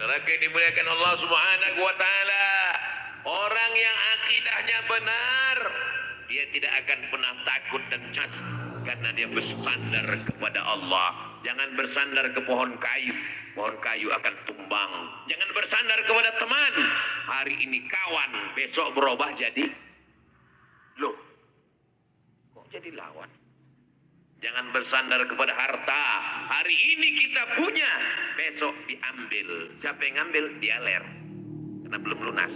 Neraka yang dimuliakan Allah Subhanahu wa taala. Orang yang akidahnya benar, dia tidak akan pernah takut dan cemas karena dia bersandar kepada Allah. Jangan bersandar ke pohon kayu. Pohon kayu akan tumbang. Jangan bersandar kepada teman. Hari ini kawan, besok berubah jadi loh. Kok jadi lawan? Jangan bersandar kepada harta. Hari ini kita punya, besok diambil. Siapa yang ngambil? Dialer. Karena belum lunas.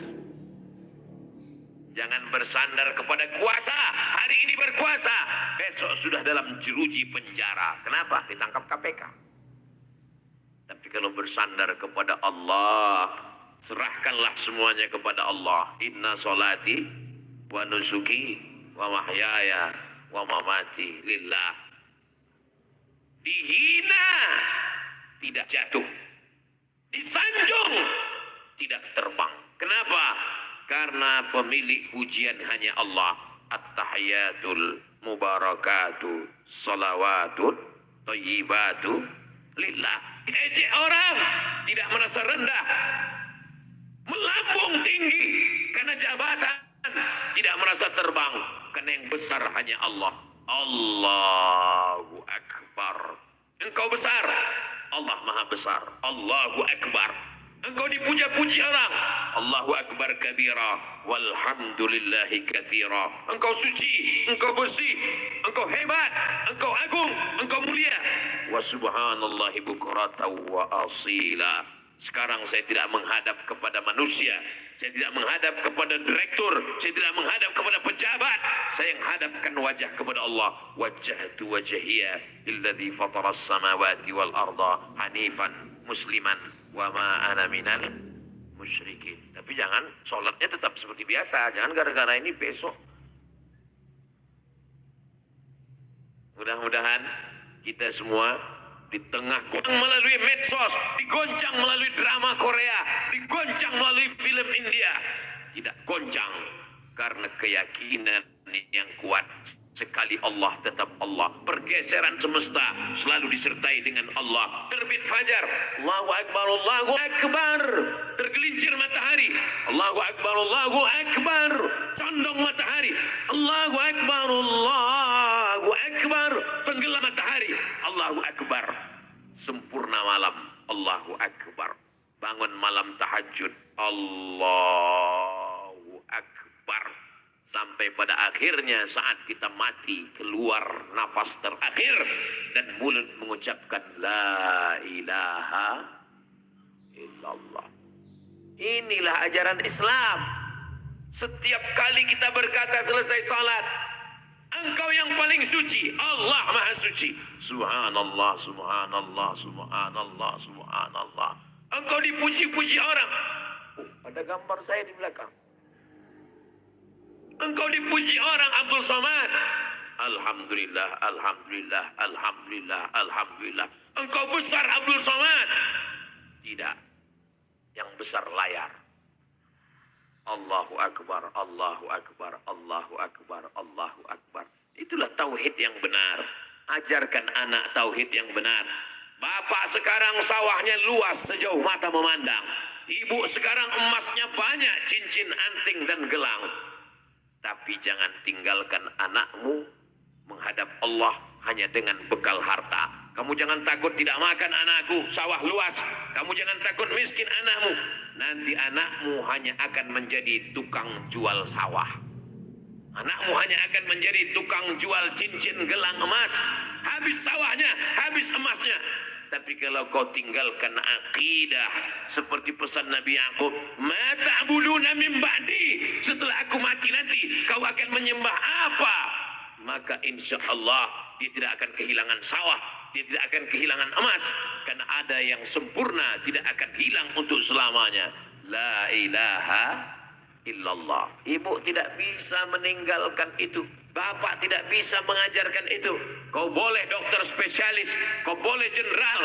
Jangan bersandar kepada kuasa. Hari ini berkuasa, besok sudah dalam jeruji penjara. Kenapa? Ditangkap KPK. Tapi kalau bersandar kepada Allah, serahkanlah semuanya kepada Allah. Inna solati wa nusuki wa mahyaya wa mamati lillah. Dihina, tidak jatuh. Disanjung, tidak terbang. Kenapa? Karena pemilik pujian hanya Allah. At-tahiyatul mubarakatuh salawatun thayyibatu lillah. Ejek orang, tidak merasa rendah, melambung tinggi karena jabatan, tidak merasa terbang karena yang besar hanya Allah. Allahu Akbar. Engkau besar, Allah Maha Besar. Allahu Akbar. Engkau dipuja-puji orang. Allahu Akbar kabira walhamdulillahi katsira. Engkau suci, engkau bersih, engkau hebat, engkau agung, engkau mulia. Wa subhanallahi bukratan wa asila. Sekarang saya tidak menghadap kepada manusia. Saya tidak menghadap kepada direktur. Saya tidak menghadap kepada pejabat. Saya menghadapkan wajah kepada Allah. Wajjahtu wajhiya lilladzi fataras samawati wal arda hanifan musliman wa ma ana minal musyrikin. Tapi jangan, sholatnya tetap seperti biasa. Jangan gara-gara ini besok. Mudah-mudahan kita semua di tengah melalui medsos, digoncang melalui drama Korea, digoncang melalui film India, tidak goncang karena keyakinan yang kuat. Sekali Allah tetap Allah. Pergeseran semesta selalu disertai dengan Allah. Terbit fajar, Allahu Akbar, Allahu Akbar. Tergelincir matahari, Allahu Akbar, Allahu Akbar. Condong matahari, Allahu Akbar, Allahu Akbar. Tenggelam matahari, Allahu Akbar. Sempurna malam, Allahu Akbar. Bangun malam tahajud, Allahu Akbar. Sampai pada akhirnya saat kita mati, keluar nafas terakhir dan mulut mengucapkan la ilaha illallah. Inilah ajaran Islam. Setiap kali kita berkata selesai salat, Engkau yang paling suci, Allah Maha Suci. Subhanallah, subhanallah, subhanallah, subhanallah. Engkau dipuji-puji orang. Ada gambar saya di belakang. Engkau dipuji orang, Abdul Somad. Alhamdulillah, alhamdulillah, alhamdulillah, alhamdulillah. Engkau besar, Abdul Somad. Tidak. Yang besar layar. Allahu Akbar, Allahu Akbar, Allahu Akbar, Allahu Akbar. Itulah tauhid yang benar. Ajarkan anak tauhid yang benar. Bapak sekarang sawahnya luas sejauh mata memandang. Ibu sekarang emasnya banyak, cincin, anting, dan gelang. Tapi jangan tinggalkan anakmu menghadap Allah hanya dengan bekal harta. Kamu jangan takut tidak makan anakku, sawah luas. Kamu jangan takut miskin anakmu. Nanti anakmu hanya akan menjadi tukang jual sawah. Anakmu hanya akan menjadi tukang jual cincin, gelang, emas. Habis sawahnya, habis emasnya. Tapi kalau kau tinggalkan akidah seperti pesan Nabi Yakub, "Ma ta'buduna min ba'di?" Setelah aku mati nanti kau akan menyembah apa? Maka insya Allah dia tidak akan kehilangan sawah, dia tidak akan kehilangan emas, karena ada yang sempurna tidak akan hilang untuk selamanya. La ilaha illallah. Ibu tidak bisa meninggalkan itu. Bapak tidak bisa mengajarkan itu. Kau boleh dokter spesialis, kau boleh jenderal,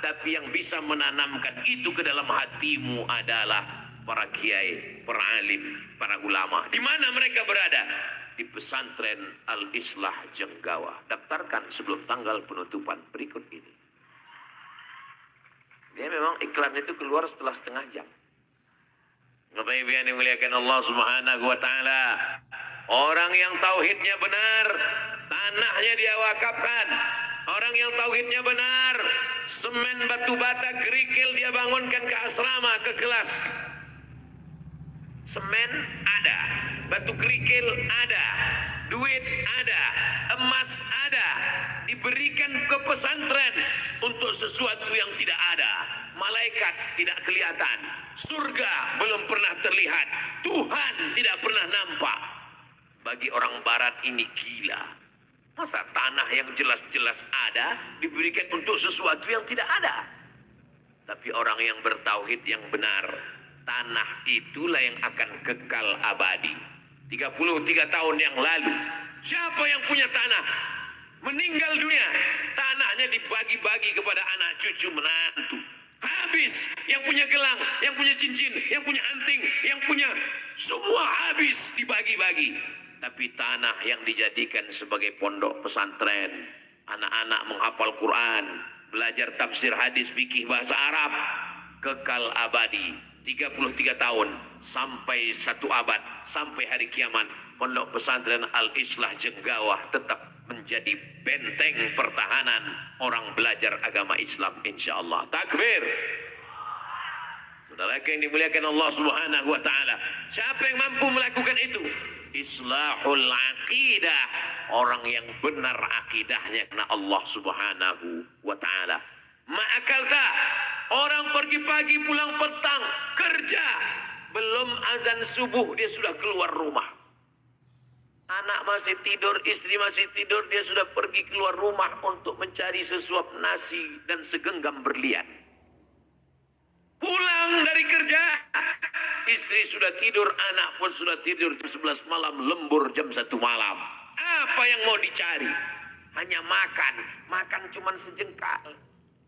tapi yang bisa menanamkan itu ke dalam hatimu adalah para kiai, para alim, para ulama. Di mana mereka berada? Di pesantren Al-Islah Jenggawa. Daftarkan sebelum tanggal penutupan berikut ini. Dia memang iklan itu keluar setelah setengah jam. Bapak Ibu yang dimuliakan Allah Subhanahu wa taala. Orang yang tauhidnya benar, tanahnya dia wakafkan. Orang yang tauhidnya benar, semen batu bata kerikil dia bangunkan ke asrama, ke kelas. Semen ada, batu kerikil ada, duit ada, emas ada, diberikan ke pesantren untuk sesuatu yang tidak ada. Malaikat tidak kelihatan, surga belum pernah terlihat, Tuhan tidak pernah nampak. Bagi orang barat ini gila. Masa tanah yang jelas-jelas ada diberikan untuk sesuatu yang tidak ada? Tapi orang yang bertauhid yang benar, tanah itulah yang akan kekal abadi. 33 tahun yang lalu, siapa yang punya tanah? Meninggal dunia, tanahnya dibagi-bagi kepada anak cucu menantu. Habis, yang punya gelang, yang punya cincin, yang punya anting, yang punya semua habis dibagi-bagi. Tapi tanah yang dijadikan sebagai pondok pesantren, anak-anak menghafal Quran, belajar tafsir hadis fikih bahasa Arab, kekal abadi 33 tahun sampai 1 abad, sampai hari kiamat. Pondok pesantren Al-Islah Jenggawah tetap menjadi benteng pertahanan orang belajar agama Islam, insyaallah. Takbir. Saudara yang dimuliakan Allah Subhanahu wa taala, siapa yang mampu melakukan itu? Islahul aqidah, orang yang benar akidahnya karena Allah Subhanahu wa taala. Ma'akalta, orang pergi pagi pulang petang kerja, belum azan subuh dia sudah keluar rumah. Anak masih tidur, istri masih tidur, dia sudah pergi keluar rumah untuk mencari sesuap nasi dan segenggam berlian. Pulang dari kerja, istri sudah tidur, anak pun sudah tidur, jam 11 malam, lembur jam 1 malam. Apa yang mau dicari? Hanya makan, makan cuman sejengkal.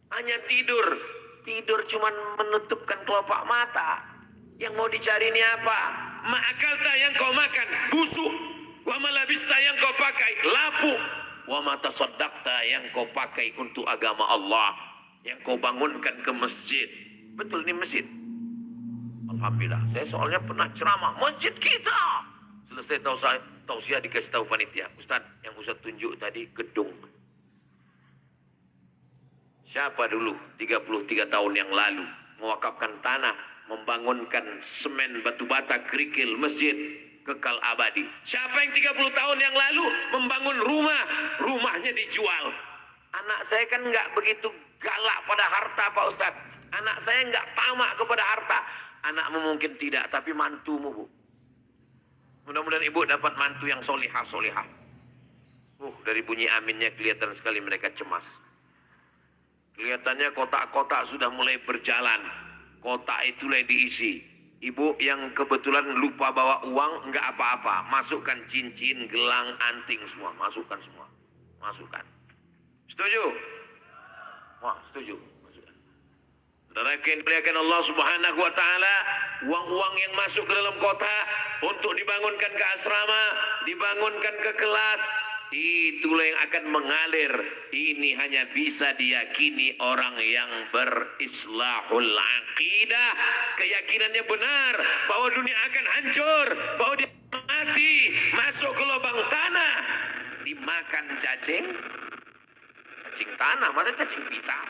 Hanya tidur, tidur cuman menutupkan kelopak mata. Yang mau dicari ini apa? Ma'akalta, yang kau makan busuk. Wa malabista, yang kau pakai lapuk. Wa matasaddaqta, yang kau pakai untuk agama Allah, yang kau bangunkan ke masjid. Betul, ini masjid. Alhamdulillah, saya soalnya pernah ceramah masjid kita. Selesai tausiah dikasih tahu panitia, Ustaz, yang Ustaz tunjuk tadi gedung. Siapa dulu 33 tahun yang lalu mewakafkan tanah, membangunkan semen batu bata kerikil masjid kekal abadi? Siapa yang 30 tahun yang lalu membangun rumah, rumahnya dijual? Anak saya kan nggak begitu galak pada harta, Pak Ustaz. Anak saya nggak tamak kepada harta. Anakmu mungkin tidak, tapi mantumu, Bu. Mudah-mudahan ibu dapat mantu yang solihah. Dari bunyi aminnya kelihatan sekali mereka cemas. Kelihatannya kotak-kotak sudah mulai berjalan. Kotak itulah yang diisi. Ibu yang kebetulan lupa bawa uang, enggak apa-apa. Masukkan cincin, gelang, anting semua. Masukkan semua. Masukkan. Setuju? Wah, setuju. Masukkan. Saudara yang dimuliakan Allah Subhanahu wa taala, uang-uang yang masuk ke dalam kotak untuk dibangunkan ke asrama, dibangunkan ke kelas, itulah yang akan mengalir. Ini hanya bisa diyakini orang yang berislahul aqidah, keyakinannya benar bahwa dunia akan hancur, bahwa dia mati, masuk ke lubang tanah, dimakan cacing tanah, masa cacing pita.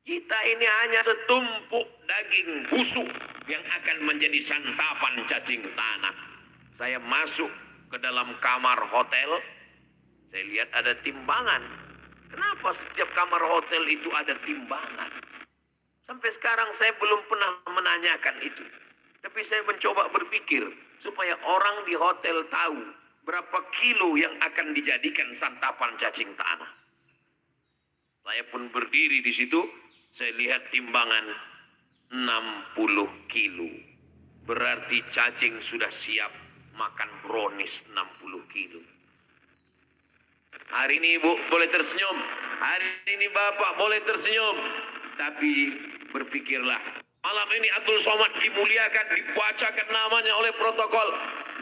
Kita ini hanya setumpuk daging busuk yang akan menjadi santapan cacing tanah. Saya masuk ke dalam kamar hotel, saya lihat ada timbangan. Kenapa setiap kamar hotel itu ada timbangan? Sampai sekarang saya belum pernah menanyakan itu. Tapi saya mencoba berpikir supaya orang di hotel tahu berapa kilo yang akan dijadikan santapan cacing tanah. Saya pun berdiri di situ, saya lihat timbangan 60 kilo. Berarti cacing sudah siap makan brownies 60 kilo. Hari ini Ibu boleh tersenyum, hari ini Bapak boleh tersenyum. Tapi berpikirlah, malam ini Abdul Somad dimuliakan, dibacakan namanya oleh protokol.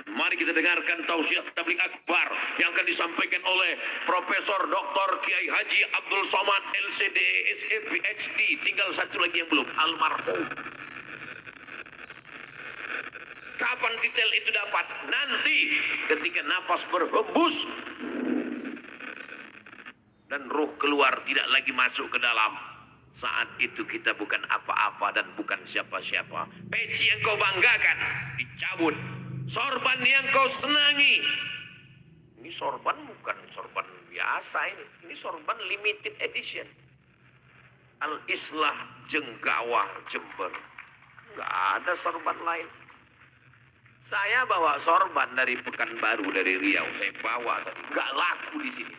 Mari kita dengarkan tausiah tabligh akbar yang akan disampaikan oleh Profesor Dr. Kiai Haji Abdul Somad LCD SE PhD. Tinggal satu lagi yang belum, almarhum. Kapan detail itu dapat? Nanti ketika nafas berhembus dan ruh keluar, tidak lagi masuk ke dalam. Saat itu kita bukan apa-apa dan bukan siapa-siapa. Peci yang kau banggakan dicabut. Sorban yang kau senangi. Ini sorban bukan sorban biasa ini. Ini sorban limited edition. Al-Islah Jenggawah Jember. Enggak ada sorban lain. Saya bawa sorban dari Pekanbaru, dari Riau. Saya bawa tadi. Enggak laku di sini.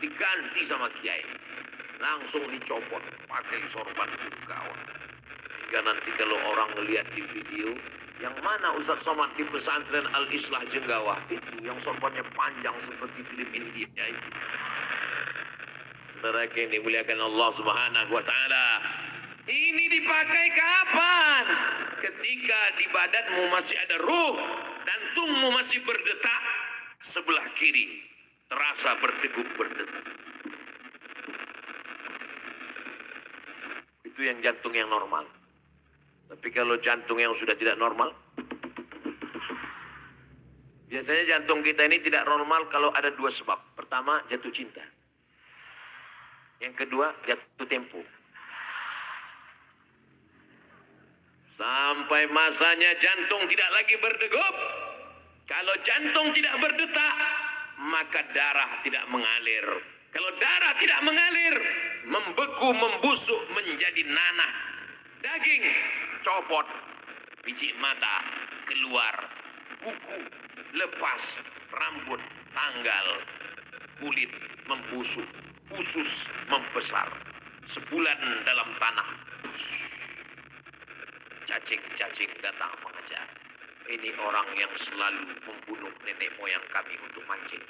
Diganti sama kiai. Langsung dicopot pakai sorban Jenggawah. Hingga nanti kalau orang melihat di video, yang mana Ustaz Somad di pesantren Al-Islah Jenggawah itu, yang sorbannya panjang seperti film India itu. Saudara yang dimuliakan Allah Subhanahu wa taala. Ini dipakai kapan? Ketika di badanmu masih ada ruh, jantungmu masih berdetak, sebelah kiri terasa berdegup berdetak. Itu yang jantung yang normal. Tapi kalau jantung yang sudah tidak normal, biasanya jantung kita ini tidak normal kalau ada dua sebab. Pertama, jatuh cinta. Yang kedua, jatuh tempo. Sampai masanya jantung tidak lagi berdegup. Kalau jantung tidak berdetak, maka darah tidak mengalir. Kalau darah tidak mengalir, membeku, membusuk, menjadi nanah. Daging copot, biji mata keluar, kuku lepas, rambut tanggal, kulit membusuk, usus membesar. Sebulan dalam tanah, cacing-cacing datang mengejar. Ini orang yang selalu membunuh nenek moyang kami untuk mancing.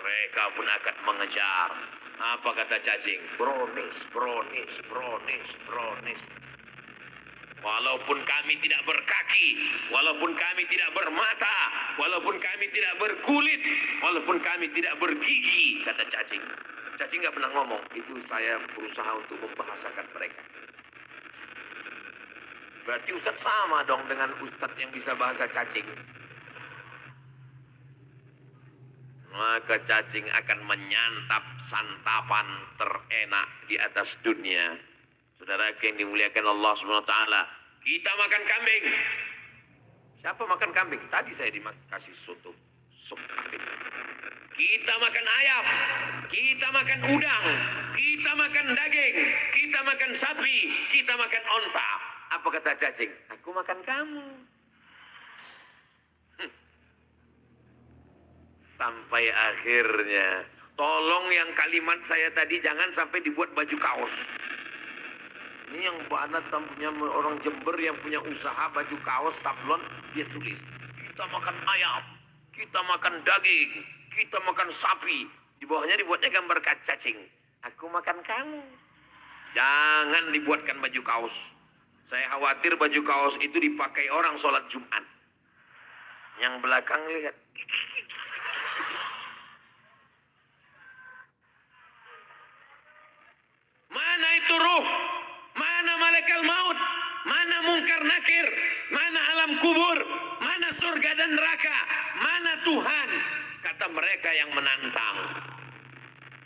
Mereka pun akan mengejar. Apa kata cacing? Brownies, brownies, brownies, brownies. Walaupun kami tidak berkaki, walaupun kami tidak bermata, walaupun kami tidak berkulit, walaupun kami tidak bergigi, kata cacing. Cacing nggak pernah ngomong. Itu saya berusaha untuk membahasakan mereka. Berarti Ustadz sama dong dengan Ustadz yang bisa bahasa cacing. Maka cacing akan menyantap santapan terenak di atas dunia. Saudara yang dimuliakan Allah SWT, kita makan kambing. Siapa makan kambing? Tadi saya dikasih soto, sup kambing. Kita makan ayam, kita makan udang, kita makan daging, kita makan sapi, kita makan onta. Apa kata cacing? Aku makan kamu. Sampai akhirnya, tolong yang kalimat saya tadi jangan sampai dibuat baju kaos. Ini yang banget punya orang Jember yang punya usaha baju kaos sablon, dia tulis, kita makan ayam, kita makan daging, kita makan sapi. Di bawahnya dibuatnya gambar cacing. Aku makan kamu. Jangan dibuatkan baju kaos. Saya khawatir baju kaos itu dipakai orang sholat Jumat. Yang belakang lihat. Mana itu ruh? Mana malaikat maut? Mana mungkar nakir? Mana alam kubur? Mana surga dan neraka? Mana Tuhan? Kata mereka yang menantang.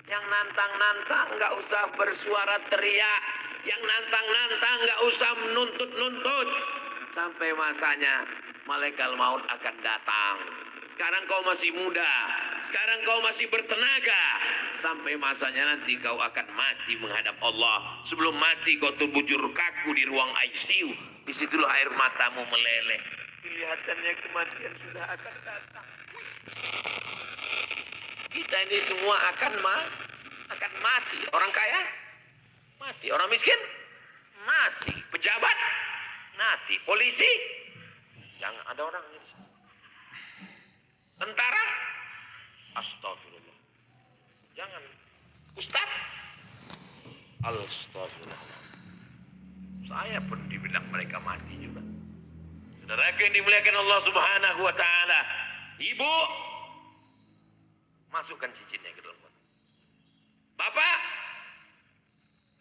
Yang nantang-nantang nggak usah bersuara teriak. Yang nantang-nantang nggak usah menuntut-nuntut. Sampai masanya malaikat maut akan datang. Sekarang kau masih muda, sekarang kau masih bertenaga. Sampai masanya nanti kau akan mati menghadap Allah. Sebelum mati kau terbujur kaku di ruang ICU. Disitulah air matamu meleleh. Kelihatannya kematian sudah akan datang. Kita ini semua akan mati. Orang kaya mati, orang miskin mati, pejabat mati, polisi jangan ada orang di sini. Tentara, astagfirullah. Jangan. Ustaz, astagfirullah. Saya pun dibilang mereka mati juga. Saudara yang dimuliakan Allah Subhanahu wa taala, ibu masukkan cincinnya ke dalam kotak. Bapak,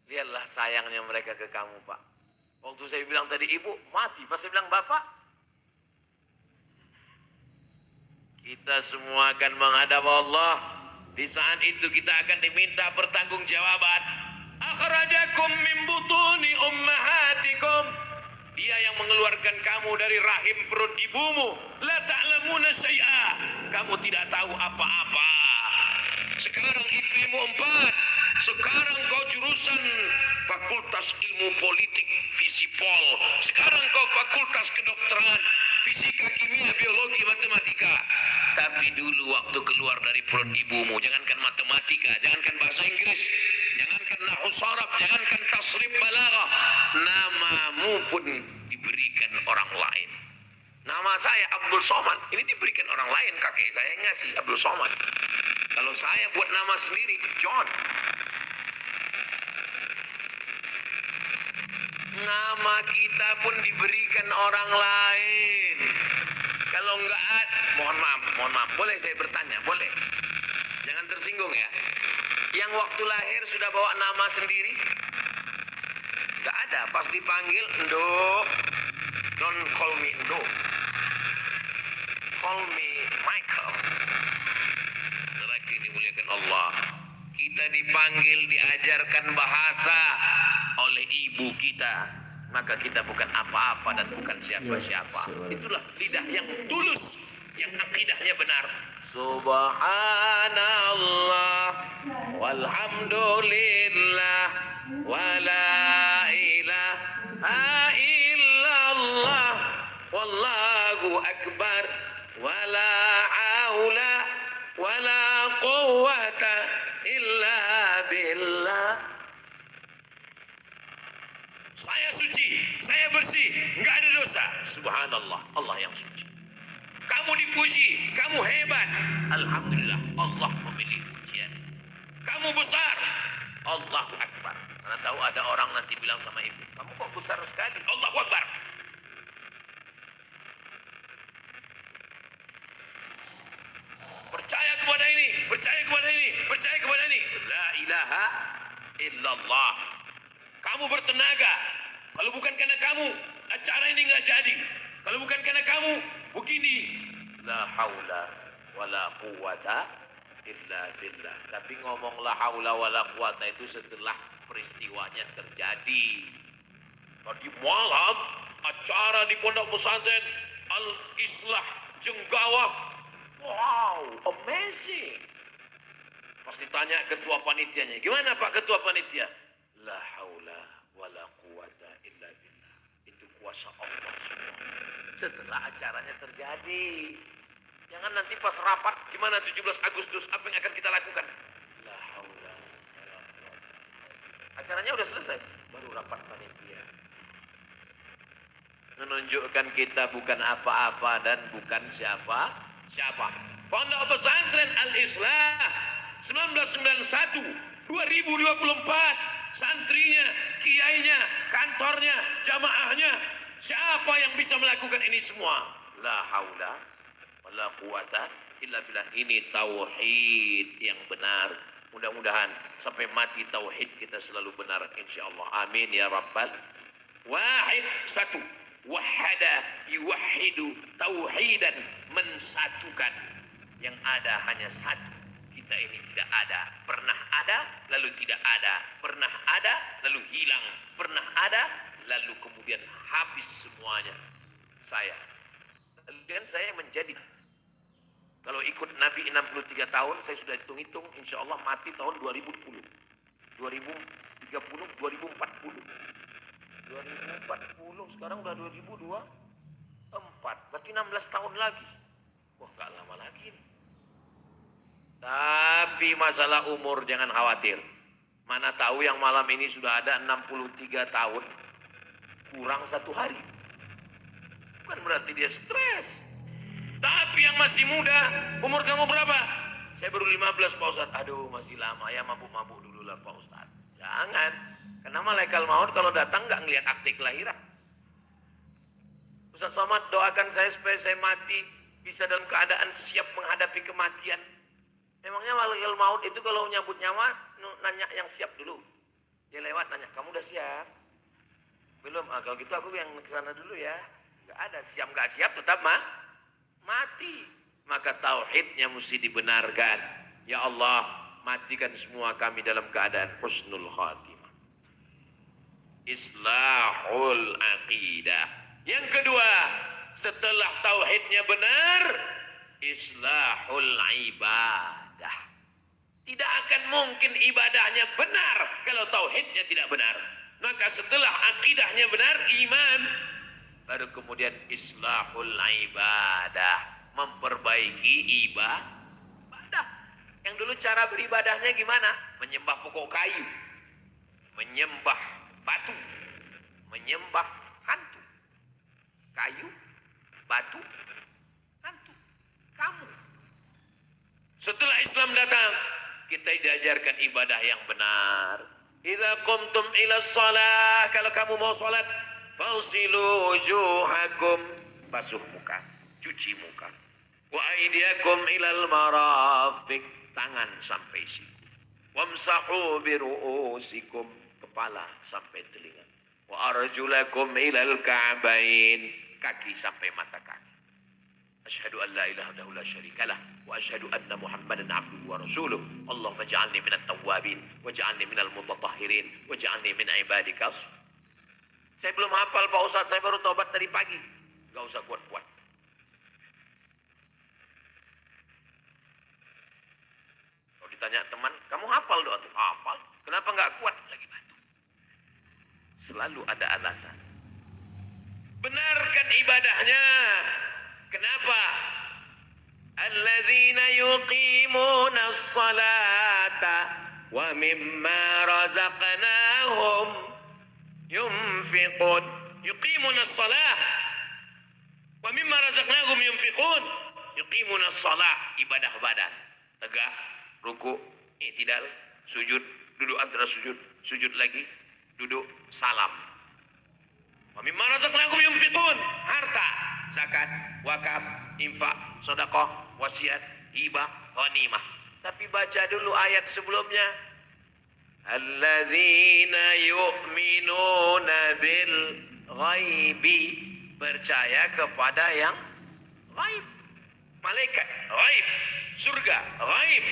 lihatlah sayangnya mereka ke kamu, Pak. Waktu saya bilang tadi ibu, mati. Pas saya bilang bapak, kita semua akan menghadap Allah. Di saat itu kita akan diminta pertanggungjawaban. Akhrajakum min butuni ummahatikum. Dia yang mengeluarkan kamu dari rahim perut ibumu. La ta'lamuna syai'a. Kamu tidak tahu apa-apa. Sekarang IPmu 4. Sekarang kau jurusan Fakultas Ilmu Politik Visipol. Sekarang kau Fakultas Kedokteran Fisika, Kimia, Biologi, Matematika. Tapi dulu waktu keluar dari perut ibumu, jangankan matematika, jangankan bahasa Inggris, jangankan nahwu sharaf, jangankan tasrif balaghah, namamu pun diberikan orang lain. Nama saya Abdul Somad, ini diberikan orang lain, kakek saya ngasih Abdul Somad. Kalau saya buat nama sendiri, John. Nama kita pun diberikan orang lain. Kalau enggak, mohon maaf, boleh saya bertanya, boleh? Jangan tersinggung ya. Yang waktu lahir sudah bawa nama sendiri? Enggak ada, pas dipanggil, Ndo. Don't call me Ndo. Call me Michael. Terakhir dimuliakan Allah. Kita dipanggil, diajarkan bahasa oleh ibu kita, maka kita bukan apa-apa dan bukan siapa-siapa. Itulah lidah yang tulus, yang akidahnya benar. Subhanallah walhamdulillah wala ilaha illallah wallahu akbar wala haula wala quwwata illa billah. Saya suci, saya bersih, enggak ada dosa. Subhanallah, Allah yang suci. Kamu dipuji, kamu hebat. Alhamdulillah, Allah memilih pujian. Kamu besar, Allahu Akbar. Karena tahu ada orang nanti bilang sama ibu, kamu kok besar sekali? Allahu Akbar. Percaya kepada ini, percaya kepada ini, percaya kepada ini. La ilaha illallah. Kamu bertenaga. Kalau bukan karena kamu, acara ini nggak jadi. Kalau bukan karena kamu, begini. La haula wala quwata illa billah. Tapi ngomong la haula wala quwata itu setelah peristiwanya terjadi. Tadi malam, acara di Pondok Pesantren Al-Islah Jenggawah. Wow, amazing. Pas ditanya ketua panitianya, gimana Pak ketua panitia? La haula wala quwata illa billah. Itu kuasa Allah semua. Setelah acaranya terjadi. Jangan nanti pas rapat, gimana 17 Agustus, apa yang akan kita lakukan? La haula wala quwata. Acaranya udah selesai, baru rapat panitia. Menunjukkan kita bukan apa-apa dan bukan siapa. Pondok Pesantren Al-Islah 1991 2024. Santrinya, kiainya, kantornya, jamaahnya, siapa yang bisa melakukan ini semua? La haula wala quwata illa billah. Ini tauhid yang benar. Mudah-mudahan sampai mati tauhid kita selalu benar insyaallah. Amin ya rabbal wahid. Satu, wahada yuwahidu, tauhidan, mensatukan. Yang ada hanya satu. Kita ini tidak ada, pernah ada, lalu tidak ada, pernah ada, lalu hilang, pernah ada, lalu kemudian habis semuanya. Dan saya menjadi, kalau ikut Nabi 63 tahun, saya sudah hitung-hitung, insya Allah mati tahun 2030, 2030, 2040, sekarang udah 2024, berarti 16 tahun lagi. Wah, gak lama lagi nih. Tapi masalah umur jangan khawatir. Mana tahu yang malam ini sudah ada 63 tahun kurang 1 hari. Bukan berarti dia stres. Tapi yang masih muda, umur kamu berapa? Saya baru 15 Pak Ustadz. Aduh masih lama ya, mabuk-mabuk dulu lah Pak Ustadz. Jangan. Karena malaikat maut kalau datang nggak ngelihat akte kelahiran. Ustaz Somad, doakan saya supaya saya mati bisa dalam keadaan siap menghadapi kematian. Memangnya malaikat maut itu kalau nyambut nyawa nanya yang siap dulu. Dia lewat nanya, kamu udah siap? Belum. Kalau gitu aku yang ke sana dulu ya. Gak ada siap gak siap tetap mati. Maka tauhidnya mesti dibenarkan. Ya Allah, matikan semua kami dalam keadaan husnul khatimah. Islahul aqidah. Yang kedua, setelah tauhidnya benar, islahul ibadah. Tidak akan mungkin ibadahnya benar kalau tauhidnya tidak benar. Maka setelah akidahnya benar, iman, baru kemudian islahul ibadah, memperbaiki ibadah. Yang dulu cara beribadahnya gimana? Menyembah pokok kayu, menyembah batu, menyembah hantu. Kayu, batu, hantu, kamu. Setelah Islam datang, kita diajarkan ibadah yang benar. Idza qumtum ila shalah, kalau kamu mau salat, fausilu wujuhakum, basuh muka, cuci muka. Wa aydiyakum ilal marafiq, tangan sampai siku. Wamsahu bi ru'usikum, kepala sampai telinga. Wa arjulakum ilal ka'bain, kaki sampai mata kaki. Asyhadu an la ilaha illallah la syarikalah wa asyhadu anna Muhammadan abduhu wa rasuluh. Allahumma ja'alni minat tawwabin waj'alni minal mutatahhirin waj'alni min ibadika. Saya belum hafal Pak Ustaz, saya baru tobat tadi pagi. Gak usah kuat-kuat. Kalau ditanya teman, kamu hafal doa tuh? Hafal. Kenapa gak kuat? Lagi batuk. Selalu ada alasan. Benarkan ibadahnya. Kenapa? Allazina yuqimuna as-salata wa mimma razaqnahum yunfiqun. Yuqimuna as-salah wa mimma razaqnahum yunfiqun. Yuqimuna as-salah, ibadah badan. Tegak, ruku, i'tidal, sujud, duduk antara sujud, sujud lagi, duduk, salam. Wa mimma razaqnahum yunfiqun, harta, zakat, wakaf, infak, sedekah, wasiat, hibah, ghanimah. Tapi baca dulu ayat sebelumnya. Alladzina yu'minuna bil ghaibi, percaya kepada yang ghaib. Malaikat ghaib, surga ghaib,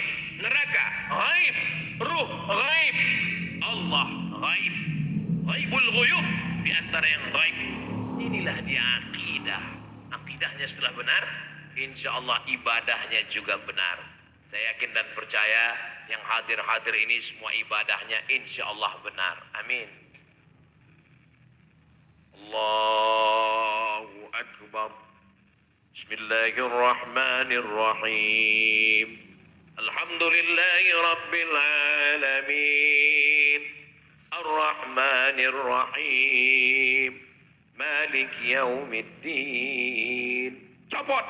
neraka ghaib, ruh ghaib, Allah ghaib. Ghaibul ghuyub, di antara yang ghaib. Inilah dia akidah. Akidahnya setelah benar, insya Allah ibadahnya juga benar. Saya yakin dan percaya yang hadir-hadir ini semua ibadahnya insya Allah benar. Amin. Allahu Akbar. Bismillahirrahmanirrahim. Alhamdulillahi Rabbil Alamin. Ar-Rahmanir-Rahim. Malik Yaumiddin. Copot.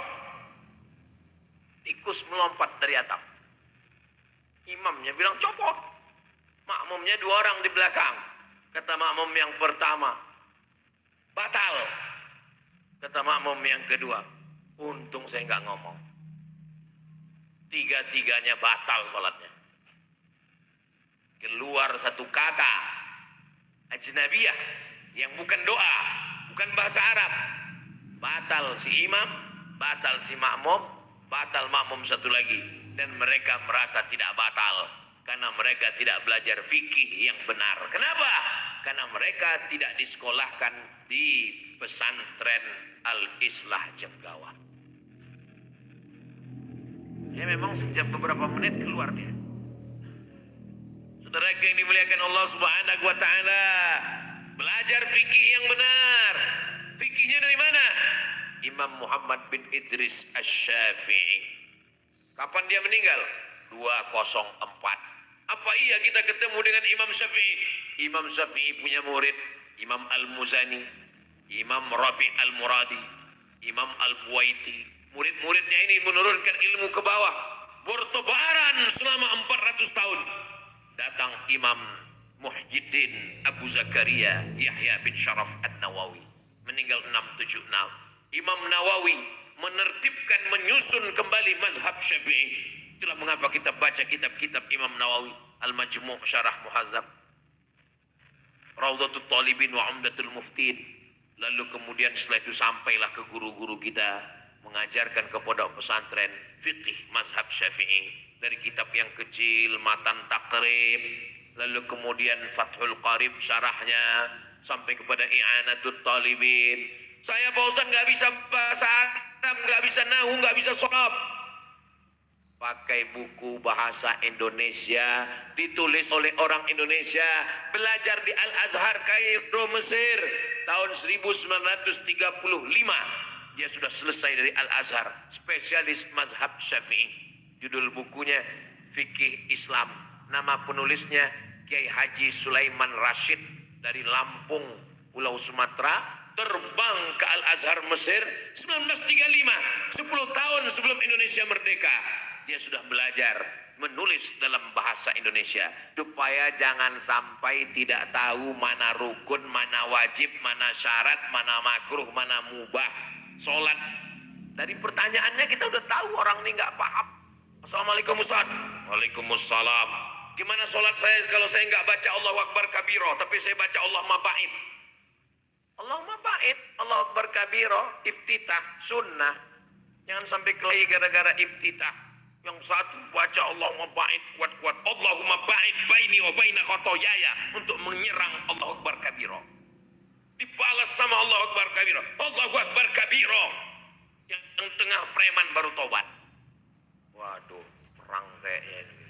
Tikus melompat dari atap. Imamnya bilang copot. Makmumnya 2 orang di belakang. Kata makmum yang pertama, batal. Kata makmum yang kedua, untung saya nggak ngomong. Tiga-tiganya batal sholatnya. Keluar satu kata ajnabiyah yang bukan doa, bukan bahasa Arab. Batal si imam, batal si makmum, batal makmum satu lagi. Dan mereka merasa tidak batal karena mereka tidak belajar fikih yang benar. Kenapa? Karena mereka tidak disekolahkan di pesantren Al-Islah Jemgawa. Ya memang setiap beberapa menit keluar dia. Saudara yang dimuliakan Allah Subhanahu wa taala, belajar fikih yang benar. Fikihnya dari mana? Imam Muhammad bin Idris Asy-Syafi'i. Kapan dia meninggal? 204. Apa iya kita ketemu dengan Imam Syafi'i? Imam Syafi'i punya murid Imam Al-Muzani, Imam Rabi' Al-Muradi, Imam Al-Buwaiti. Murid-muridnya ini menurunkan ilmu ke bawah. Bertebaran selama 400 tahun. Datang Imam Muhyiddin Abu Zakaria Yahya bin Sharaf An-Nawawi. meninggal 676. Imam Nawawi menertibkan, menyusun kembali mazhab Syafi'i. Itulah mengapa kita baca kitab-kitab Imam Nawawi, Al-Majmu' Syarah Muhazzab, Raudhatul Talibin wa Umdatul Muftin. Lalu kemudian setelah itu sampailah ke guru-guru kita, mengajarkan ke pondok pesantren fikih mazhab Syafi'i dari kitab yang kecil Matan Taqrib, lalu kemudian Fathul Qarib syarahnya sampai kepada I'anatul Talibin. Saya Pak Ustaz nggak bisa bahasa Arab, nggak bisa nahu, nggak bisa sharaf. Pakai buku bahasa Indonesia, ditulis oleh orang Indonesia, belajar di Al-Azhar Kairo Mesir tahun 1935. Dia sudah selesai dari Al-Azhar, spesialis mazhab Syafi'i. Judul bukunya Fikih Islam. Nama penulisnya Kiai Haji Sulaiman Rashid dari Lampung, Pulau Sumatera, terbang ke Al-Azhar Mesir 1935, 10 tahun sebelum Indonesia merdeka. Dia sudah belajar menulis dalam bahasa Indonesia supaya jangan sampai tidak tahu mana rukun, mana wajib, mana syarat, mana makruh, mana mubah sholat. Dari pertanyaannya kita udah tahu orang ini nggak paham. Assalamualaikum Ustaz. Waalaikumsalam. Gimana sholat saya kalau saya nggak baca Allahu Akbar kabiro, tapi saya baca Allahumma ba'id. Allahumma ba'id, Allahu Akbar kabiro, iftitah, sunnah. Jangan sampai kelahi gara-gara iftitah. Yang satu baca Allahumma ba'id kuat-kuat, Allahumma ba'id baini wa baina khotoyaya, untuk menyerang Allahu Akbar kabiro. Dibalas sama Allahu Akbar kabiro, Allahu Akbar kabiro. Yang tengah preman baru tobat. Waduh, perang kayaknya ini.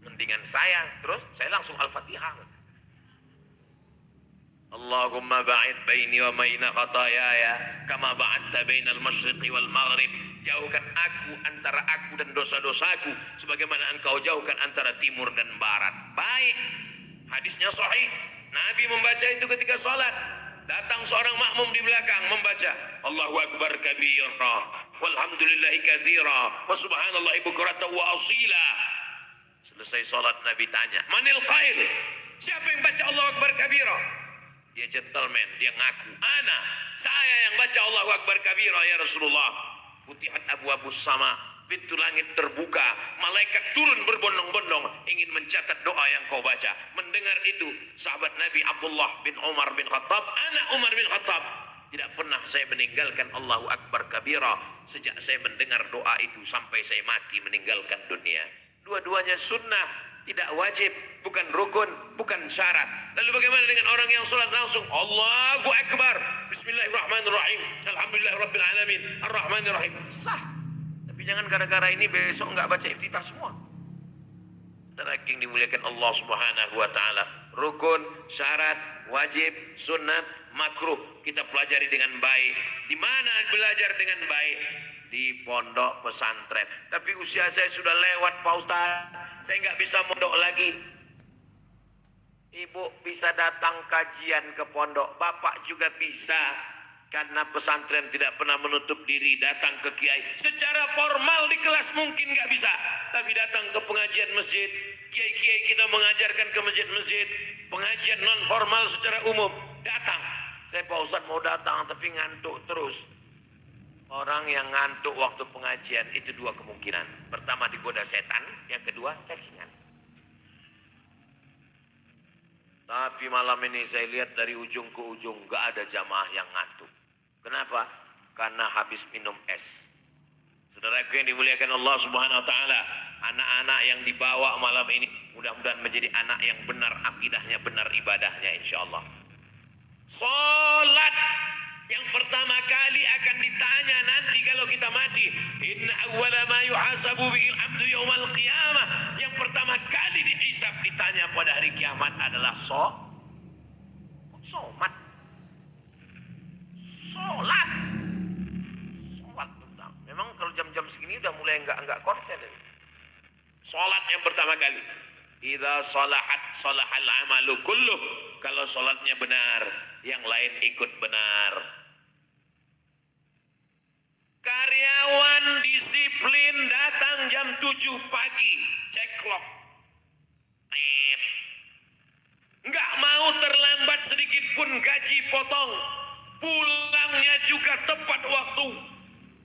Mendingan saya, terus saya langsung Al-Fatihah. Allahumma ba'id baini wa baina khotoyaya kama ba'adta bainal masyriqi wal maghrib. Jauhkan aku antara aku dan dosa-dosaku sebagaimana engkau jauhkan antara timur dan barat. Baik, hadisnya sahih. Nabi membaca itu ketika sholat. Datang seorang makmum di belakang membaca Allahu Akbar kabira walhamdulillahi katsira wa subhanallahi bukratan wa asila. Selesai sholat Nabi tanya, manil qail? Siapa yang baca Allahu Akbar kabira? Dia gentleman, dia ngaku, ana, saya yang baca Allahu Akbar kabira ya Rasulullah. Futihat abu-abu sama, pintu langit terbuka, malaikat turun berbondong-bondong ingin mencatat doa yang kau baca. Mendengar itu sahabat Nabi Abdullah bin Umar bin Khattab, anak Umar bin Khattab, tidak pernah saya meninggalkan Allahu Akbar kabira sejak saya mendengar doa itu sampai saya mati meninggalkan dunia. Dua-duanya sunnah, tidak wajib, bukan rukun, bukan syarat. Lalu bagaimana dengan orang yang sholat langsung Allahu Akbar, Bismillahirrahmanirrahim, Alhamdulillahirabbil alamin, Arrahmanirrahim, sah. Tapi jangan gara-gara ini besok nggak baca iftitah semua. Saudara yang dimuliakan Allah Subhanahu wa taala, rukun, syarat, wajib, sunat, makruh kita pelajari dengan baik. Di mana belajar dengan baik? Di pondok pesantren. Tapi usia saya sudah lewat Pak Ustaz, saya nggak bisa mondok lagi. Ibu bisa datang kajian ke pondok, bapak juga bisa, karena pesantren tidak pernah menutup diri datang ke kiai. Secara formal di kelas mungkin nggak bisa, tapi datang ke pengajian masjid, kiai-kiai kita mengajarkan ke masjid-masjid, pengajian non formal secara umum, datang. Saya Pak Ustaz mau datang tapi ngantuk terus. Orang yang ngantuk waktu pengajian itu dua kemungkinan. Pertama digoda setan, yang kedua cacingan. Tapi malam ini saya lihat dari ujung ke ujung gak ada jamaah yang ngantuk. Kenapa? Karena habis minum es. Saudaraku yang dimuliakan Allah Subhanahu wa taala, anak-anak yang dibawa malam ini mudah-mudahan menjadi anak yang benar akidahnya, benar ibadahnya insyaallah. Salat yang pertama kali akan ditanya nanti kalau kita mati. Inna awwala ma yuhasabu bihil abdu yaumal qiyamah. Yang pertama kali dihisab, ditanya pada hari kiamat adalah somat. Sholat. Memang kalau jam-jam segini udah mulai enggak konsen. Sholat yang pertama kali. Idza salahat salahal amalu kulluh. Kalau sholatnya benar, yang lain ikut benar. Karyawan disiplin datang jam 7 pagi, cek clock. Nggak mau terlambat sedikit pun gaji potong, pulangnya juga tepat waktu.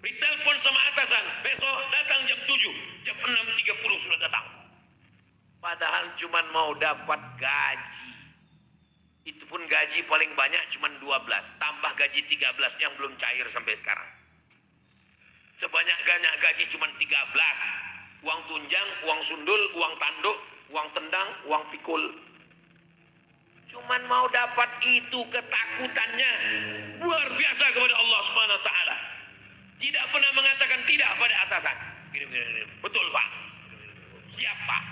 Ditelepon sama atasan, besok datang jam 7, jam 6.30 sudah datang. Padahal cuma mau dapat gaji. Itu pun gaji paling banyak cuma 12, tambah gaji 13 yang belum cair sampai sekarang. Sebanyak-banyak gaji cuma 13. Uang tunjang, uang sundul, uang tanduk, uang tendang, uang pikul. Cuman mau dapat itu, ketakutannya luar biasa kepada Allah Subhanahu wa taala. Tidak pernah mengatakan tidak pada atasan. Gini. Betul Pak. Siap Pak.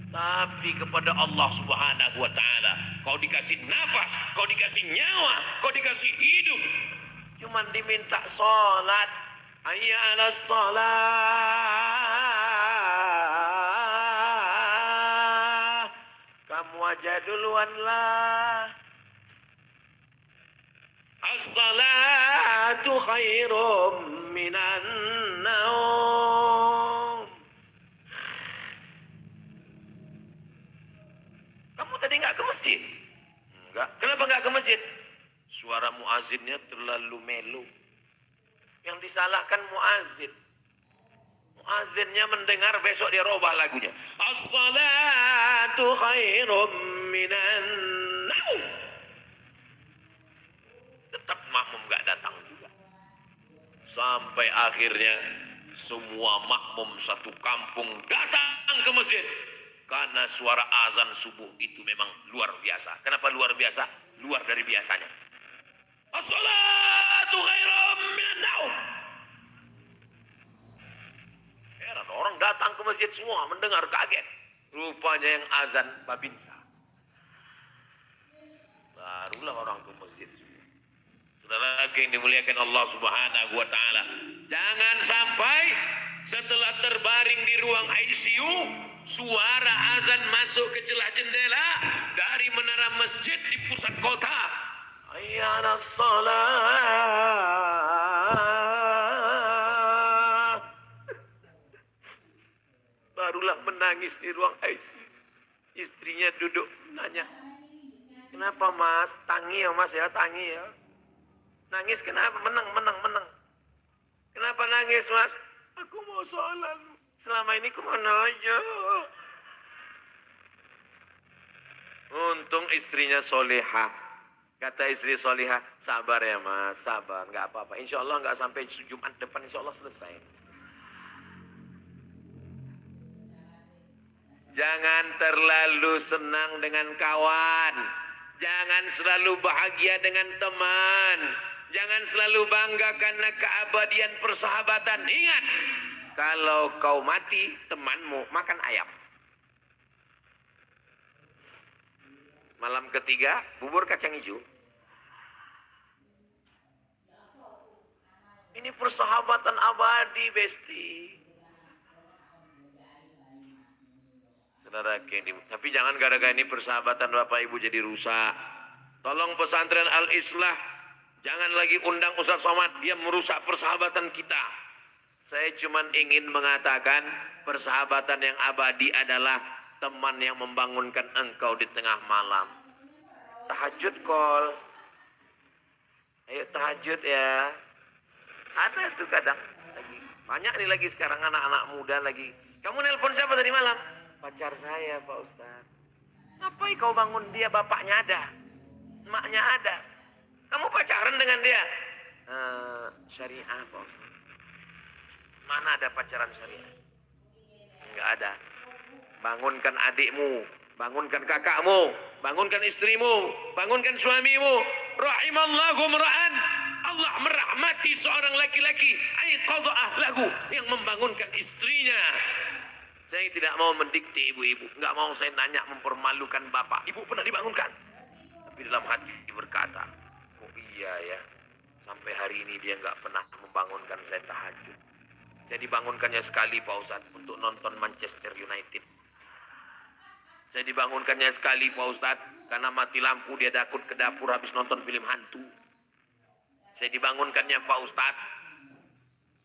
Tapi kepada Allah Subhanahu wa taala, kau dikasih nafas, kau dikasih nyawa, kau dikasih hidup, cuman diminta salat. Hayya 'alas shalah. Kamu aja duluan lah. As-salatu khairum minan naum. Kamu tadi nggak ke masjid? Enggak. Kenapa nggak ke masjid? Suara muazinnya terlalu melu. Yang disalahkan muazin. Muazinnya mendengar, besok dia robah lagunya. As-salatu khairum minan naum. Tetap makmum nggak datang juga. Sampai akhirnya semua makmum satu kampung datang ke masjid. Karena suara azan subuh itu memang luar biasa. Kenapa luar biasa? Luar dari biasanya. As-salatu khairum minan naum. Heran, orang datang ke masjid semua mendengar, kaget. Rupanya yang azan babinsa. Barulah orang ke masjid semua. Saudara yang dimuliakan Allah Subhanahu wa taala, jangan sampai setelah terbaring di ruang ICU, suara azan masuk ke celah jendela dari menara masjid di pusat kota. Hayya 'alas shalah. Barulah menangis di ruang ICU. Istrinya duduk nanya, kenapa Mas? Tangi ya Mas ya, tangi ya. Nangis kenapa? Menang. Kenapa nangis Mas? Aku mau sholat. Selama ini kemana aja? Untung istrinya solehah. Kata istri solehah, sabar ya Mas, sabar, nggak apa-apa. Insya Allah nggak sampai Jumat depan, insya Allah selesai. Jangan terlalu senang dengan kawan. Jangan selalu bahagia dengan teman. Jangan selalu bangga karena keabadian persahabatan. Ingat, kalau kau mati, temanmu makan ayam. Malam ketiga, bubur kacang hijau. Ini persahabatan abadi, besti. Saudara, tapi jangan gara-gara ini persahabatan Bapak Ibu jadi rusak. Tolong pesantren Al-Islah, jangan lagi undang Ustaz Somad, dia merusak persahabatan kita. Saya cuma ingin mengatakan persahabatan yang abadi adalah teman yang membangunkan engkau di tengah malam. Tahajud call. Ayo tahajud ya. Ada tuh kadang lagi. Banyak nih lagi sekarang anak-anak muda lagi. Kamu nelpon siapa tadi malam? Pacar saya Pak Ustaz. Ngapain kau bangun dia? Bapaknya ada, emaknya ada. Kamu pacaran dengan dia? Syariah Pak Ustaz. Mana ada pacaran syariah? Enggak ada. Bangunkan adikmu, bangunkan kakakmu, bangunkan istrimu, bangunkan suamimu. Rahimallahu mra'an. Allah merahmati seorang laki-laki aiqadha ahlahu, yang membangunkan istrinya. Saya tidak mau mendikte ibu-ibu, nggak mau saya nanya mempermalukan bapak. Ibu pernah dibangunkan, tapi dalam hati berkata, oh iya ya, sampai hari ini dia nggak pernah membangunkan saya tahajud. Saya dibangunkannya sekali Pak Ustadz untuk nonton Manchester United. Saya dibangunkannya sekali Pak Ustadz karena mati lampu dia takut ke dapur habis nonton film hantu. Saya dibangunkannya Pak Ustadz,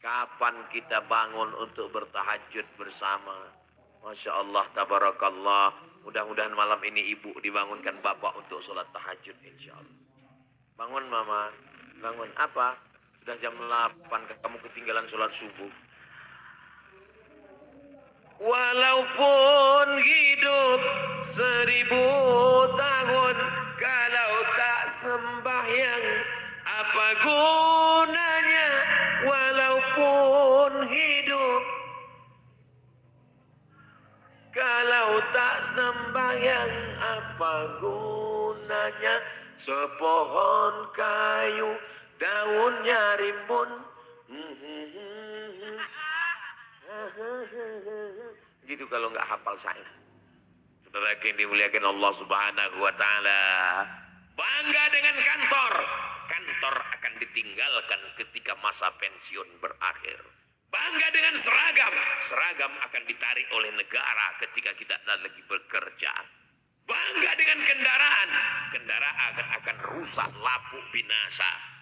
kapan kita bangun untuk bertahajud bersama? Masya Allah, tabarakallah. Mudah-mudahan malam ini ibu dibangunkan bapak untuk sholat tahajud insya Allah. Bangun mama, bangun. Apa? Sudah jam 8, kamu ketinggalan sholat subuh. Walaupun hidup 1000 tahun, kalau tak sembahyang, apa gunanya? Walaupun hidup, kalau tak sembahyang, apa gunanya? Sepohon kayu, daunnya rimbun. Gitu kalau nggak hafal syair. Saudara yang dimuliakan Allah Subhanahu wa taala. Bangga dengan kantor. Kantor akan ditinggalkan ketika masa pensiun berakhir. Bangga dengan seragam. Seragam akan ditarik oleh negara ketika kita lagi bekerja. Bangga dengan kendaraan. Kendaraan akan rusak, lapuk, binasa.